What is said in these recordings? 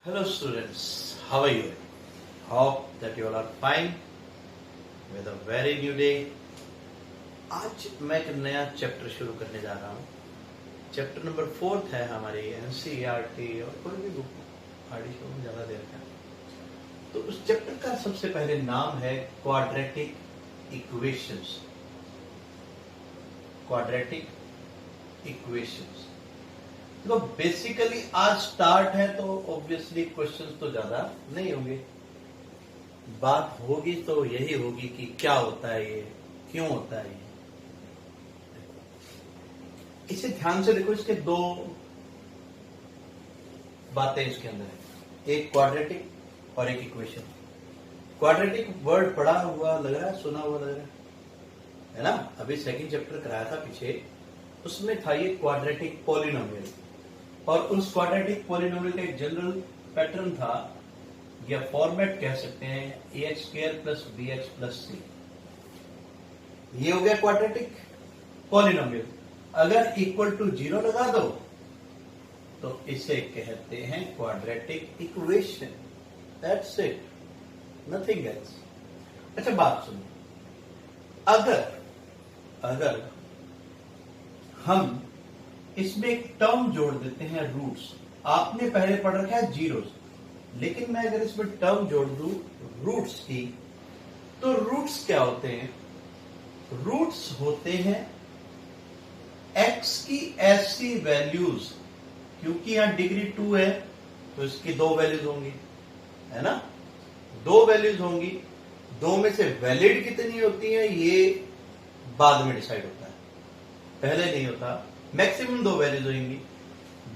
Hello students, how are you? Hope that you all are fine with a very new day. आज मैं एक नया chapter शुरू करने जा रहा हूँ. चैप्टर नंबर 4 है हमारी NCERT और कोई भी बुक आड़ी शो में ज़्यादा देर का. तो उस चैप्टर का सबसे पहले नाम है क्वाड्रेटिक इक्वेशंस. Quadratic equations. तो बेसिकली आज स्टार्ट है तो ऑब्वियसली क्वेश्चंस तो ज्यादा नहीं होंगे. बात होगी तो यही होगी कि क्या होता है ये, क्यों होता है ये. इसे ध्यान से देखो. इसके दो बातें इसके अंदर है, एक क्वाड्रेटिक और एक इक्वेशन. क्वाड्रेटिक वर्ड पढ़ा हुआ लग रहा है, सुना हुआ लग रहा है ना. अभी सेकंड चैप्टर कराया था पीछे, उसमें था ये क्वाड्रेटिक पॉलिनोमियल. और उस क्वाड्रेटिक पॉलिनोमियल का एक जनरल पैटर्न था, या फॉर्मेट कह सकते हैं, ax² + bx + c. ये हो गया क्वाड्रेटिक पॉलिनोमियल. अगर इक्वल टू 0 लगा दो तो इसे कहते हैं quadratic equation. That's it, nothing else. अच्छा बात सुनो. अगर हम इसमें एक टर्म जोड़ देते हैं, रूट्स. आपने पहले पढ़ रखा है जीरोस, लेकिन मैं अगर इसमें टर्म जोड़ दूं रूट्स की, तो रूट्स क्या होते हैं? रूट्स होते हैं x की ऐसी वैल्यूज, क्योंकि यहां डिग्री 2 है तो इसकी 2 वैल्यूज होंगी, है ना. 2 वैल्यूज होंगी. 2 में से वैलिड कितनी होती है ये बाद में डिसाइड होता है, पहले नहीं होता. मैक्सिमम 2 वैल्यूज होंगी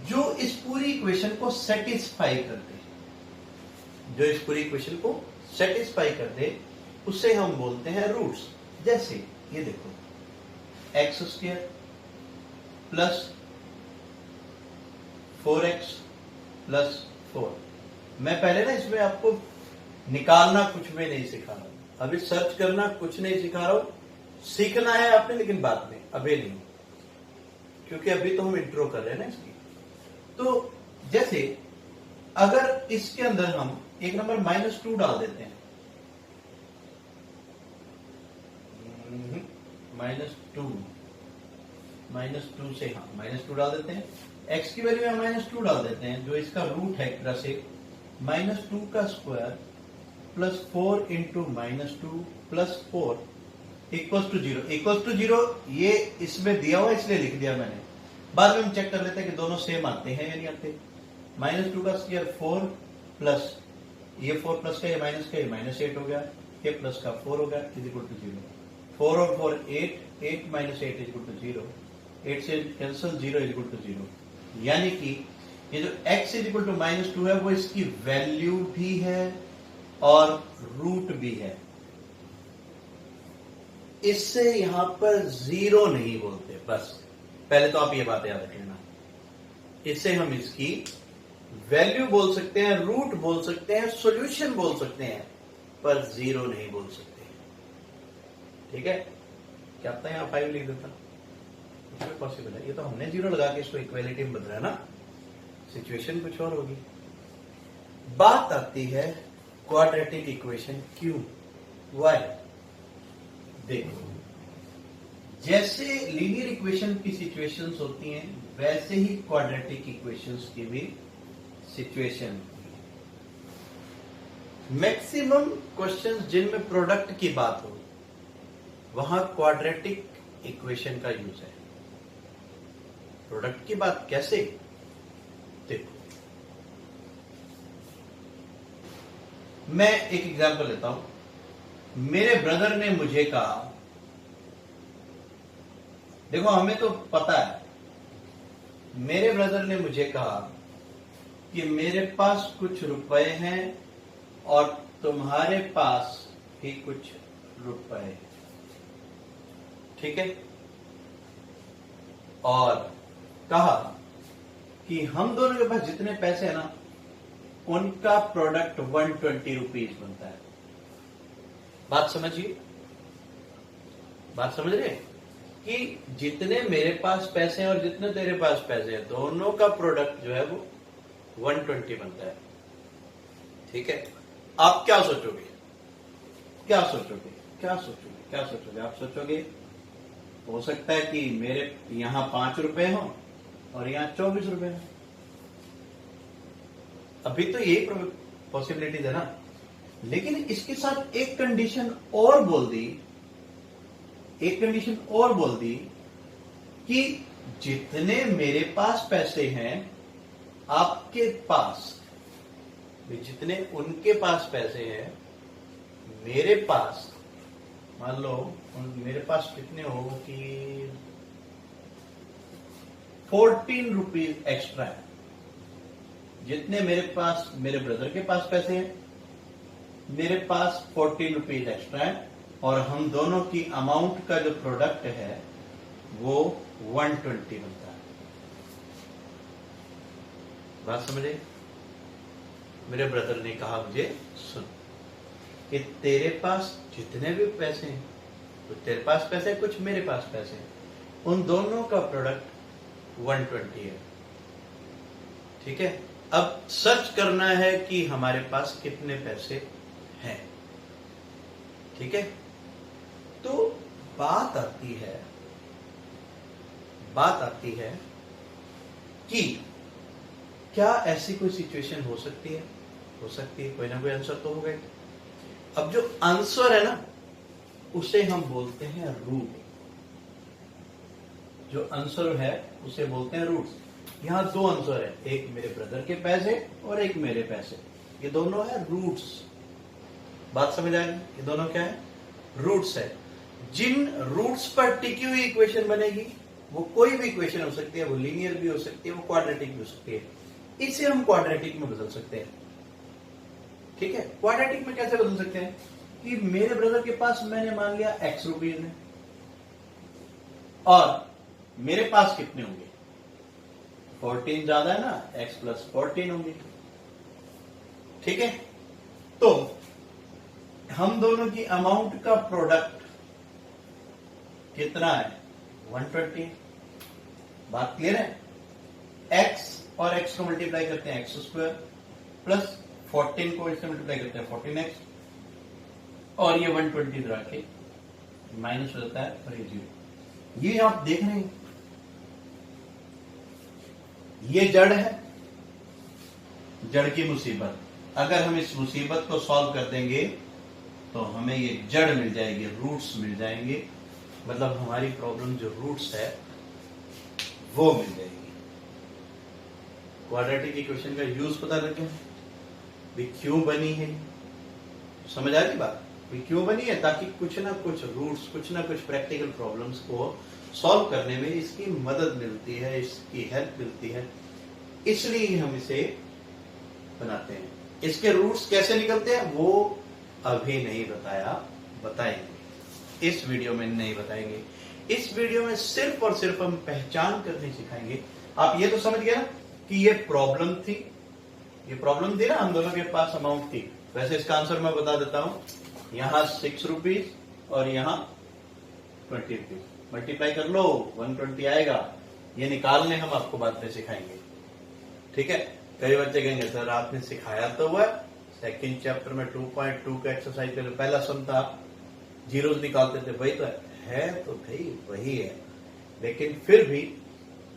जो इस पूरी इक्वेशन को सेटिस्फाई करते हैं. जो इस पूरी इक्वेशन को सेटिस्फाई करते उसे हम बोलते हैं रूट्स. जैसे ये देखो, x² + 4x + 4. मैं पहले ना इसमें आपको निकालना कुछ भी नहीं सिखा रहा हूं, अभी सर्च करना कुछ नहीं सिखा रहा हूं. सीखना है आपने, लेकिन बाद में, अभी नहीं, क्योंकि अभी तो हम इंट्रो कर रहे हैं ना इसकी. तो जैसे अगर इसके अंदर हम एक नंबर -2 डाल देते हैं, -2 से -2 डाल देते हैं. x की वैल्यू में -2 डाल देते हैं, जो इसका रूट है एक तरह से. -2 का स्क्वायर + 4 × -2 + 4 = 0. ये इसमें दिया हुआ इसलिए लिख दिया मैंने. बाद में हम चेक कर लेते हैं कि दोनों सेम आते हैं या नहीं आते. -2 का स्क्वायर 4 प्लस ये 4 प्लस का, ये माइनस का, ये -8 हो गया, ये प्लस का 4 हो गया, = 0. 4 और 4 8, 8 - 8 = 0. 8 से कैंसिल, 0 = 0. यानी कि ये जो x = -2 है वो इसकी वैल्यू भी है और रूट भी है. इससे यहां पर 0 नहीं बोलते. बस पहले तो आप ये बात याद रख लेना. इससे हम इसकी वैल्यू बोल सकते हैं, रूट बोल सकते हैं, सॉल्यूशन बोल सकते हैं, पर 0 नहीं बोल सकते. ठीक है. क्या पता यहां 5 लिख देता, इसमें पॉसिबल है. ये तो हमने 0 लगा के इसको इक्वालिटी में बदला ना, सिचुएशन कुछ और होगी. बात आती है क्वाड्रेटिक इक्वेशन क्यों, व्हाई. देखो, जैसे लीनियर इक्वेशन की सिचुएशंस होती हैं, वैसे ही क्वाड्रेटिक इक्वेशंस की भी सिचुएशन. मैक्सिमम क्वेश्चंस जिनमें प्रोडक्ट की बात हो, वहां क्वाड्रेटिक इक्वेशन का यूज है. प्रोडक्ट की बात कैसे? देखो, मैं एक एग्जांपल लेता हूं. मेरे ब्रदर ने मुझे कहा, देखो हमें तो पता है, मेरे ब्रदर ने मुझे कहा कि मेरे पास कुछ रुपए हैं और तुम्हारे पास भी कुछ रुपए. ठीक है. और कहा कि हम दोनों के पास जितने पैसे हैं ना, उनका प्रोडक्ट 120 रुपीज बनता है. बात समझिए, बात समझ रहे हैं कि जितने मेरे पास पैसे हैं और जितने तेरे पास पैसे हैं, दोनों का प्रोडक्ट जो है वो 120 बनता है. ठीक है, आप क्या सोचोगे, क्या सोचोगे, क्या सोचोगे, क्या सोचोगे? आप सोचोगे हो सकता है कि मेरे यहां 5 रुपए हो और यहां 24 रुपए हो। अभी तो यही पॉसिबिलिटीज है ना, लेकिन इसके साथ एक कंडीशन और बोल दी, एक कंडीशन और बोल दी कि जितने मेरे पास पैसे हैं आपके पास, जितने उनके पास पैसे हैं मेरे पास, मान लो मेरे पास कितने हो कि 14 रुपीज एक्स्ट्रा है, जितने मेरे पास, मेरे ब्रदर के पास पैसे हैं मेरे पास 14 रुपीज एक्स्ट्रा है, और हम दोनों की अमाउंट का जो प्रोडक्ट है वो 120 बनता है। बात समझे? मेरे ब्रदर ने कहा मुझे, सुन कि तेरे पास जितने भी पैसे हैं, कुछ तेरे पास पैसे हैं, कुछ मेरे पास पैसे हैं, उन दोनों का प्रोडक्ट 120 है। ठीक है, अब सर्च करना है कि हमारे पास कितने पैसे हैं। ठीक है, तो बात आती है कि क्या ऐसी कोई सिचुएशन हो सकती है? हो सकती है, कोई ना कोई आंसर तो होगा। अब जो आंसर है ना उसे हम बोलते हैं रूट। जो आंसर है उसे बोलते हैं रूट्स। यहां दो आंसर है, एक मेरे ब्रदर के पैसे और एक मेरे पैसे, ये दोनों है रूट्स। बात समझ आएगी? ये दोनों क्या है? रूट्स है। जिन रूट्स पर टिकी हुई इक्वेशन बनेगी, वो कोई भी इक्वेशन हो सकती है, वो लीनियर भी हो सकती है, वो क्वाड्रेटिक भी हो सकती है। इसे हम क्वाड्रेटिक में बदल सकते हैं। ठीक है, क्वाड्रेटिक में कैसे बदल सकते हैं कि मेरे ब्रदर के पास मैंने मान लिया x रुपीज में, और मेरे पास कितने होंगे? 14 ज्यादा है ना, x प्लस 14 होंगे। ठीक है, तो हम दोनों की अमाउंट का प्रोडक्ट कितना है? 120। बात क्लियर है? x और x को मल्टीप्लाई करते हैं x स्क्वायर, प्लस 14 को इससे मल्टीप्लाई करते हैं 14x, और ये 120 इधर आके माइनस हो जाता है और ये 0। ये आप देख रहे हैं, ये जड़ है, जड़ की मुसीबत। अगर हम इस मुसीबत को सॉल्व कर देंगे तो हमें ये जड़ मिल जाएगी, रूट्स मिल जाएंगे, मतलब हमारी प्रॉब्लम जो रूट्स है वो मिल जाएगी। क्वाड्रेटिक इक्वेशन का यूज पता लगे भी क्यों बनी है, समझ आ रही बात? भी क्यों बनी है? ताकि कुछ ना कुछ रूट्स, कुछ ना कुछ प्रैक्टिकल प्रॉब्लम्स को सॉल्व करने में इसकी मदद मिलती है, इसकी हेल्प मिलती है, इसलिए हम इसे बनाते हैं। इसके रूट्स कैसे निकलते हैं वो अभी नहीं बताया, बताएंगे इस वीडियो में, नहीं बताएंगे। इस वीडियो में सिर्फ और सिर्फ हम पहचान करनी सिखाएंगे। आप ये तो समझ गए ना कि ये प्रॉब्लम थी, ये प्रॉब्लम थी ना, हम दोनों के पास अमाउंट थी। वैसे इसका आंसर मैं बता देता हूं, यहां 6 रुपीज और यहां 20 रुपीज, मल्टीप्लाई कर लो 120 आएगा। ये निकालने हम आपको बाद में सिखाएंगे। ठीक है, कई बच्चे कहेंगे सर आपने सिखाया तो हुआ, सेकंड चैप्टर में 2.2 का एक्सरसाइज कर, पहला सम था जीरोस निकालते थे, वही तो है तो भाई वही है, लेकिन फिर भी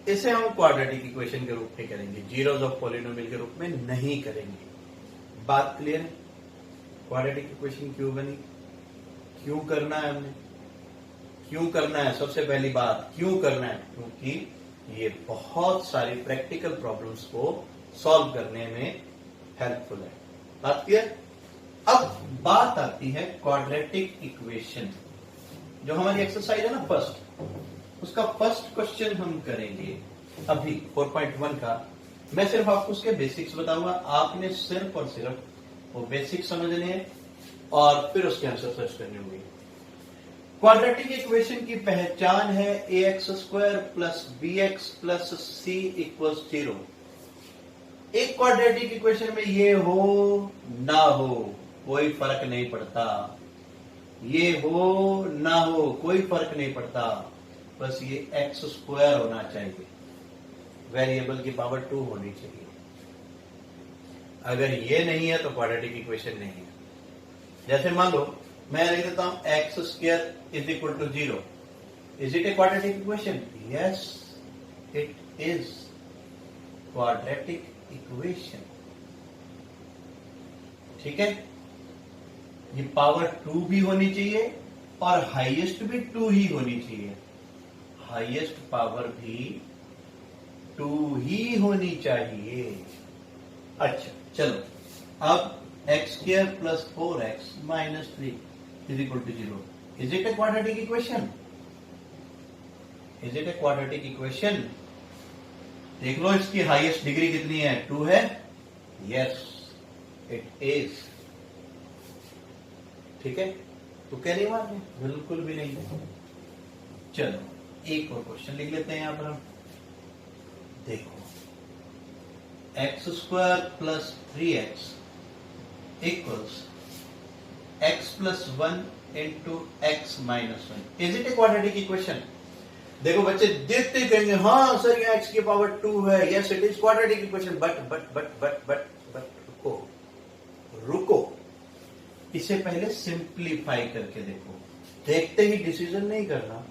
इसे हम क्वाड्रेटिक इक्वेशन के रूप में करेंगे, जीरोस ऑफ पॉलिनोमियल के रूप में नहीं करेंगे। बात क्लियर है? क्वाड्रेटिक इक्वेशन क्यों बनी, क्यों करना है हमने, क्यों करना है? सबसे पहली बात क्यों करना है, क्योंकि ये बहुत सारी प्रैक्टिकल प्रॉब्लम्स को सॉल्व करने में हेल्पफुल है। बात क्लियर? अब बात आती है क्वाड्रेटिक इक्वेशन, जो हमारी एक्सरसाइज है ना फर्स्ट, उसका फर्स्ट क्वेश्चन हम करेंगे अभी 4.1 का। मैं सिर्फ आपको उसके बेसिक्स बताऊंगा, आपने सिर्फ और सिर्फ वो बेसिक्स समझने हैं और फिर उसके आंसर सर्च करने होंगे। क्वाड्रेटिक इक्वेशन की पहचान है ax² plus bx plus c equals 0। एक क्वाड्रेटिक इक्वेशन में ये हो ना हो कोई फर्क नहीं पड़ता, ये हो ना हो कोई फर्क नहीं पड़ता, बस ये x² होना चाहिए, वेरिएबल की पावर 2 होनी चाहिए। अगर ये नहीं है तो क्वाड्रेटिक इक्वेशन नहीं है। जैसे मान लो मैं लिख देता हूं x square is equal to 0। Is it a quadratic equation? Yes, it is quadratic equation. ठीक है, ये पावर 2 भी होनी चाहिए और हाईएस्ट भी 2 ही होनी चाहिए। हाईएस्ट पावर भी 2 ही होनी चाहिए। अच्छा चलो, अब x square plus 4x minus 3 is equal to 0। Is it a quadratic equation? Is it a quadratic equation? देख लो इसकी हाईएस्ट डिग्री कितनी है, 2 है। Yes, it is. ठीक है, तो क्या नहीं मारने, बिल्कुल भी नहीं है। चलो एक और क्वेश्चन लिख लेते हैं यहां पर हम। देखो, x square plus 3x equals x plus 1 into x minus 1। Is it a quadratic equation? देखो बच्चे देखते ही कहेंगे हाँ सर ये x की पावर 2 है, yes it is quadratic equation. But रुको रुको, इसे पहले सिंप्लीफाई करके देखो। देखते ही डिसीजन नहीं करना,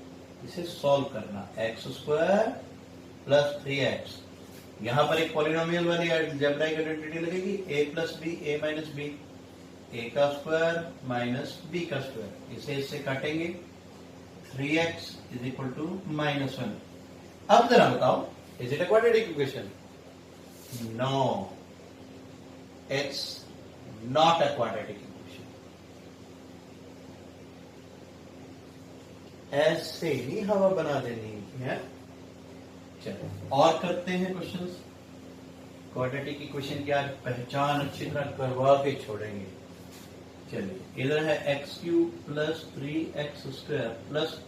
इसे सॉल्व करना। एक्स स्क्वायर प्लस 3x, यहां पर एक पॉलिनोमियल वाली अलजेब्राइक आइडेंटिटी लगेगी, a plus B A minus B, A का स्क्वायर माइनस बी का स्क्वायर। इसे इससे काटेंगे, 3x is equal to minus 1। अब जरा बताओ, is it a quadratic equation? No, it's not a quadratic equation. ऐसे ही हवा बना देनी है। चलो और करते हैं क्वेश्चंस। क्वाड्रेटिक इक्वेशन की आज पहचान अच्छी तरह करवा के छोड़ेंगे। चलिए, इधर है x cube plus 3x square plus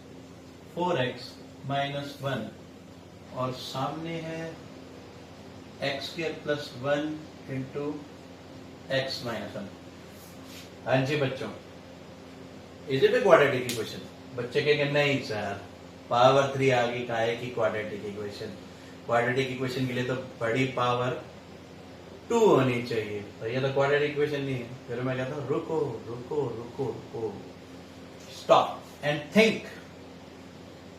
4x minus 1 और सामने है x square plus 1 into x minus 1। हाँ जी बच्चों, is it a quadratic equation? बच्चे कहेंगे नहीं सर, पावर 3 आ गई, काहे की क्वाड्रेटिक इक्वेशन? क्वाड्रेटिक इक्वेशन के लिए तो बड़ी पावर 2 होनी चाहिए, तो ये तो क्वाड्रेटिक इक्वेशन नहीं है। फिर मैं कहता हूं रुको रुको रुको रुको, stop and think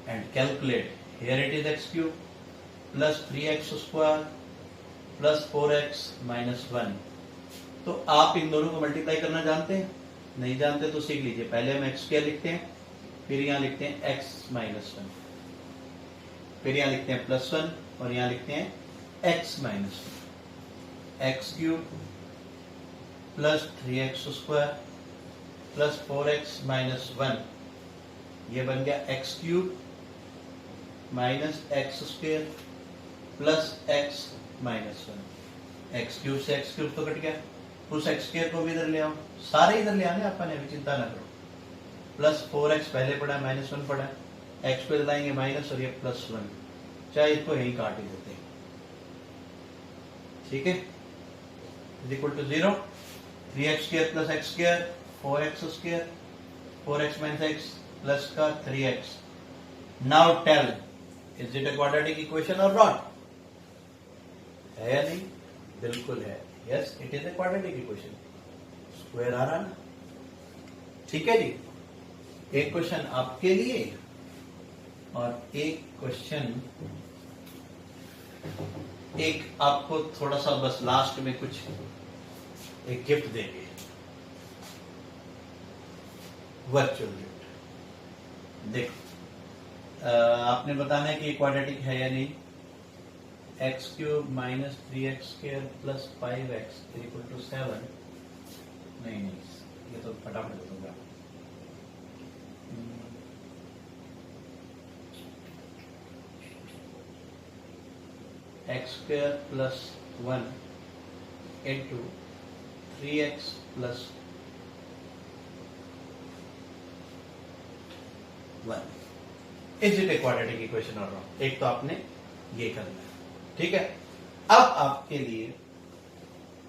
and calculate. Here it is x cube plus 3x square plus 4x minus 1। तो आप इन दोनों को मल्टीप्लाई करना जानते हैं? नहीं जानते तो सीख लीजिए। पहले हम एक्स स्क्वायर लिखते हैं, फिर यहां लिखते हैं x माइनस 1, फिर यहां लिखते हैं प्लस 1 और यहां लिखते हैं x minus 1। X cube plus 3x square plus 4x minus 1, ये बन गया x cube minus x square plus x minus 1। X cube से एक्स क्यूब तो कट गया, उस एक्स स्क्वायर को भी इधर ले आओ, सारे इधर ले आने, अपन अभी चिंता ना करो। प्लस 4x पहले पड़ा, माइनस 1 पड़ा, x पे लाएंगे माइनस और ये प्लस 1, चाहे इसको यही काट ही देते हैं। ठीक है, is equal to 0, 3x square plus x square 4x square 4x minus x plus का 3x। Now tell, is it a quadratic equation और नॉट? है या नहीं? बिल्कुल है। Yes, it is a quadratic equation. Square आ रहा ना? ठीक है जी। एक क्वेश्चन आपके लिए और एक क्वेश्चन, एक आपको थोड़ा सा बस लास्ट में कुछ एक गिफ्ट देंगे, वर्चुअल गिफ्ट। देखो, आपने बताना है कि क्वाड्रेटिक है या नहीं। X cube minus 3x square plus 5x equal to 7। नहीं, ये तो फटाफट होगा। X square plus 1 into 3x plus 1। Is it a quadratic equation और नॉट? एक तो आपने ये करना है। ठीक है, अब आपके लिए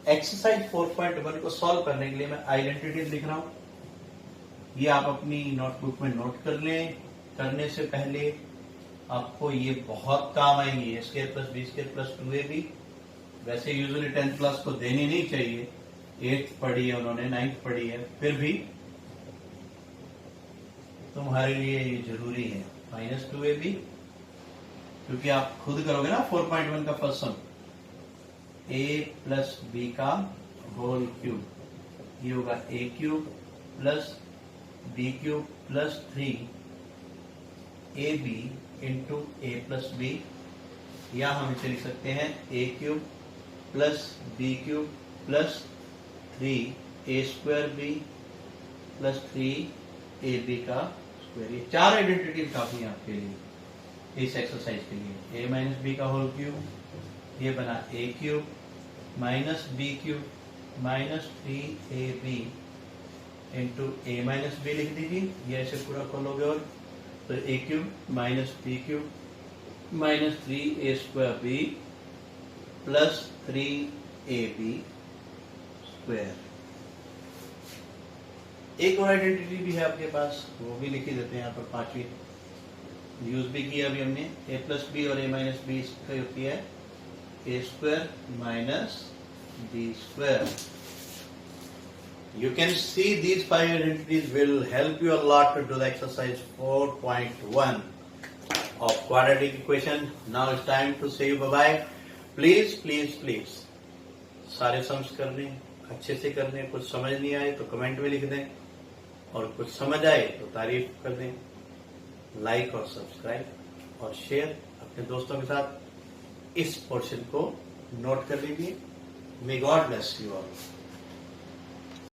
एक्सरसाइज 4.1 को सॉल्व करने के लिए मैं आइडेंटिटीज लिख रहा हूं। ये आप अपनी नोटबुक में नोट कर लें। करने से पहले आपको ये बहुत काम आएंगे। A square plus B square plus 2ab वैसे यूजुअली 10th क्लास को देनी नहीं चाहिए, 8th पढ़ी है उन्होंने, 9th पढ़ी है, फिर भी तुम्हारे लिए ये जरूरी है। -2ab, क्योंकि आप खुद करोगे ना 4.1 का first sum, a plus b का होल क्यूब, ये होगा a cube plus b cube plus 3ab into a plus b, या हम इसे लिख सकते हैं a cube plus b cube plus 3a square b plus 3ab का स्क्वायर। ये 4 आइडेंटिटीज काफी है आपके लिए इस एक्सरसाइज के लिए। a माइनस बी का होल क्यूब, ये बना a cube minus b cube minus 3ab into a minus b लिख दीजिए, ये ऐसे पूरा खोलोगे और तो a cube minus b cube minus 3a square b plus 3ab square. एक और आइडेंटिटी भी है आपके पास, वो भी लिख ही देते हैं यहाँ पर, 5वीं यूज भी किया अभी हमने। a प्लस बी और a माइनस बी होती है a square minus b square. You can see these 5 identities will help you a lot to do the exercise 4.1 of quadratic equation. Now it's time to say bye-bye. Please सारे sums करने, अच्छे से करने, कुछ समझ नहीं आए तो कमेंट में लिख दें, और कुछ समझ आए तो तारीफ कर दें। लाइक और सब्सक्राइब और शेयर अपने दोस्तों के साथ इस पोर्शन को नोट कर लीजिए। May God bless you all.